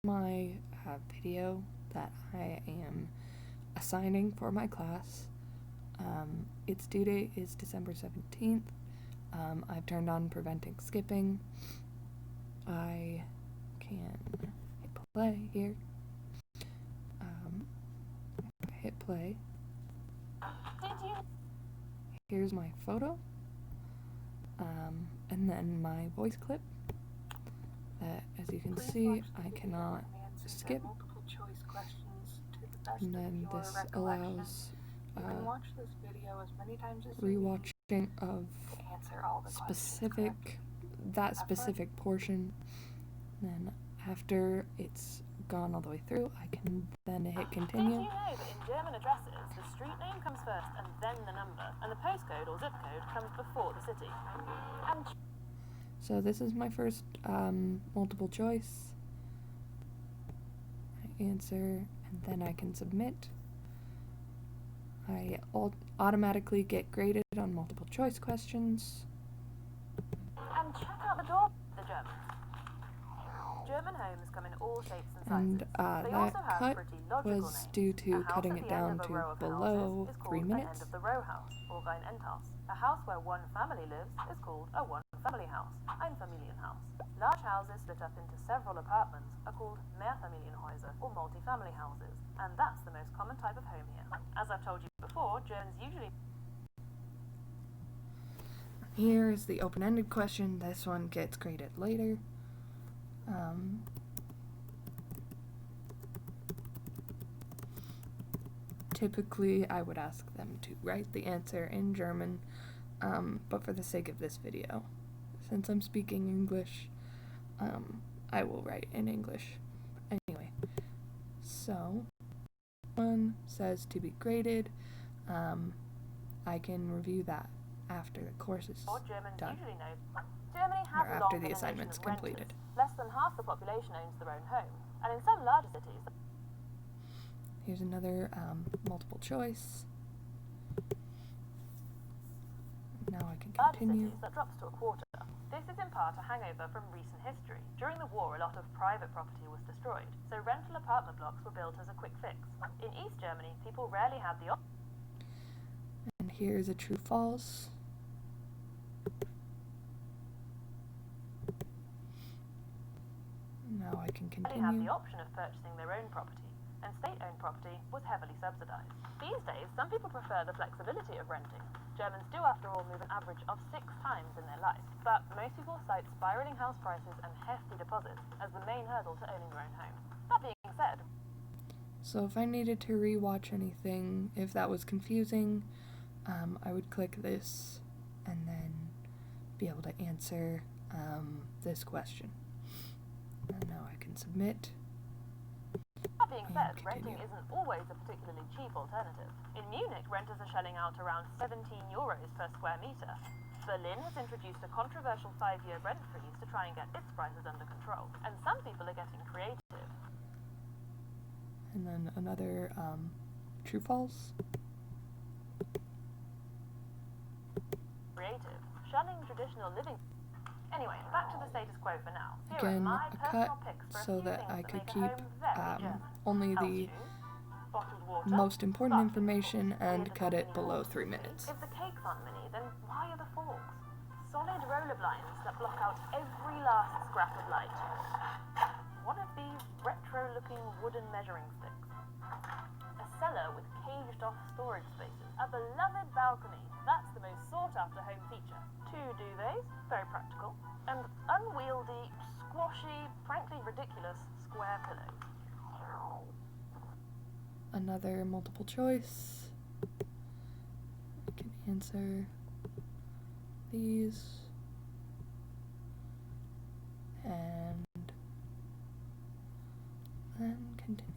my video that I am assigning for my class. Its due date is December 17th. I've turned on preventing skipping. I can hit play here. Hit play. Here's my photo. And then my voice clip. As you can see, I cannot skip. And then this allows rewatching of that specific portion. Then after it's gone all the way through, I can then hit continue. Did you know that in German addresses, the street name comes first and then the number, and the postcode or zip code comes before the city? So this is my first multiple choice. I answer, and then I can submit. I automatically get graded on multiple choice questions. And check out the door, the Germans. German homes come in all shapes and sizes. And that cut was due to cutting it down to below 3 minutes. End of the row house, or ein Endhaus. A house where one family lives is called a one-family house, Einfamilienhaus. Large houses split up into several apartments are called Mehrfamilienhäuser, or multi-family houses, and that's the most common type of home here. As I've told you before, Germans usually... Here is the open-ended question. This one gets graded later. Typically, I would ask them to write the answer in German, but for the sake of this video, since I'm speaking English, I will write in English. Anyway, so one says to be graded. I can review that after the course is done, or after the assignment's completed. Less than half the population owns their own home, and in some larger cities... Here's another multiple choice. Now I can continue. Cities, that drops to a quarter. This is in part a hangover from recent history. During the war, a lot of private property was destroyed, so rental apartment blocks were built as a quick fix. In East Germany, people rarely had the option. And here's a true-false. Now I can continue. Had the option of purchasing their own property, and state-owned property was heavily subsidized. These days, some people prefer the flexibility of renting. Germans do, after all, move an average of 6 times in their life, but most people cite spiraling house prices and hefty deposits as the main hurdle to owning your own home. That being said... So if I needed to rewatch anything, if that was confusing, I would click this and then be able to answer this question. And now I can submit. That being said, renting isn't always a particularly cheap alternative. In Munich, renters are shelling out around 17 euros per square meter. Berlin has introduced a controversial 5-year rent freeze to try and get its prices under control, and some people are getting creative. And then another true-false. Creative, shunning traditional living. Anyway, back to the status quo for now. Again, a cut so that I could keep only the most important information and cut it below 3 minutes. If the cakes aren't mini, then why are the forks? Solid roller blinds that block out every last scrap of light. One of these retro-looking wooden measuring sticks. A cellar with caged-off storage spaces. A beloved balcony. That's the most sought-after home feature. 2 duvets, very practical, and unwieldy, squashy, frankly ridiculous square pillows. Another multiple choice. I can answer these and then continue.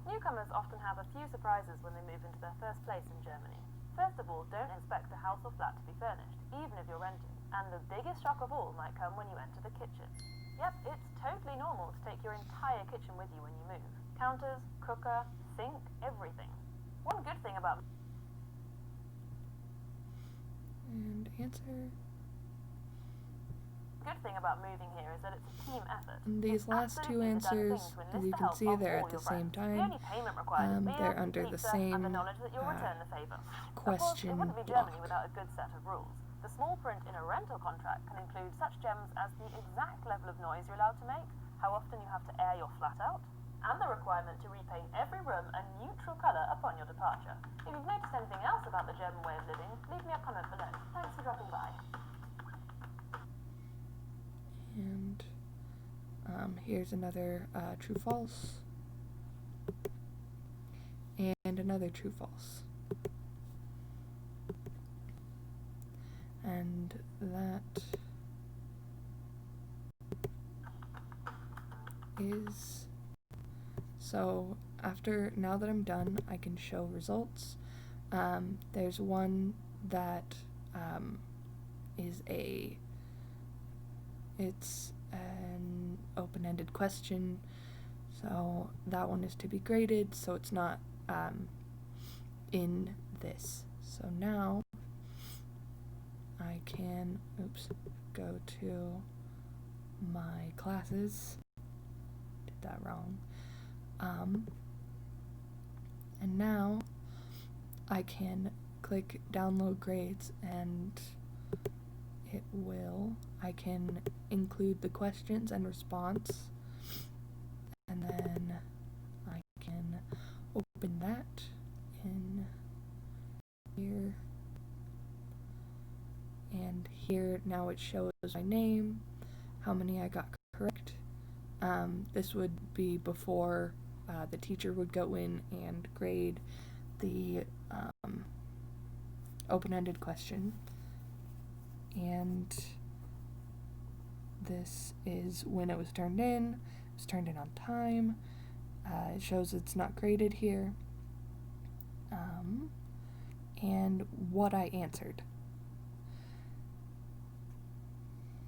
Newcomers often have a few surprises when they move into their first place in Germany. First of all, don't expect a house or flat to be furnished, even if you're renting. And the biggest shock of all might come when you enter the kitchen. Yep, it's totally normal to take your entire kitchen with you when you move. Counters, cooker, sink, everything. One good thing about... And answer. The good thing about moving here is that it's a team effort. And these last two answers, as you can see, they're at the same time. The only payment required is They're under the same and the knowledge that you'll return the favour. question Of course, it wouldn't be block. Germany without a good set of rules. The small print in a rental contract can include such gems as the exact level of noise you're allowed to make, how often you have to air your flat out, and the requirement to repaint every room a neutral colour upon your departure. If you've noticed anything else about the German way of living, leave me a comment below. Thanks for dropping by. And here's another true-false. And another true-false. And that is... So now that I'm done, I can show results. There's one that it's an open-ended question, so that one is to be graded, so it's not in this. So now I can, go to my classes. Did that wrong. And now I can click download grades and I can include the questions and response, and then I can open that in here, and here now it shows my name, how many I got correct. This would be before the teacher would go in and grade the open-ended question. And this is when it was turned in. It was turned in on time. It shows it's not graded here. And what I answered.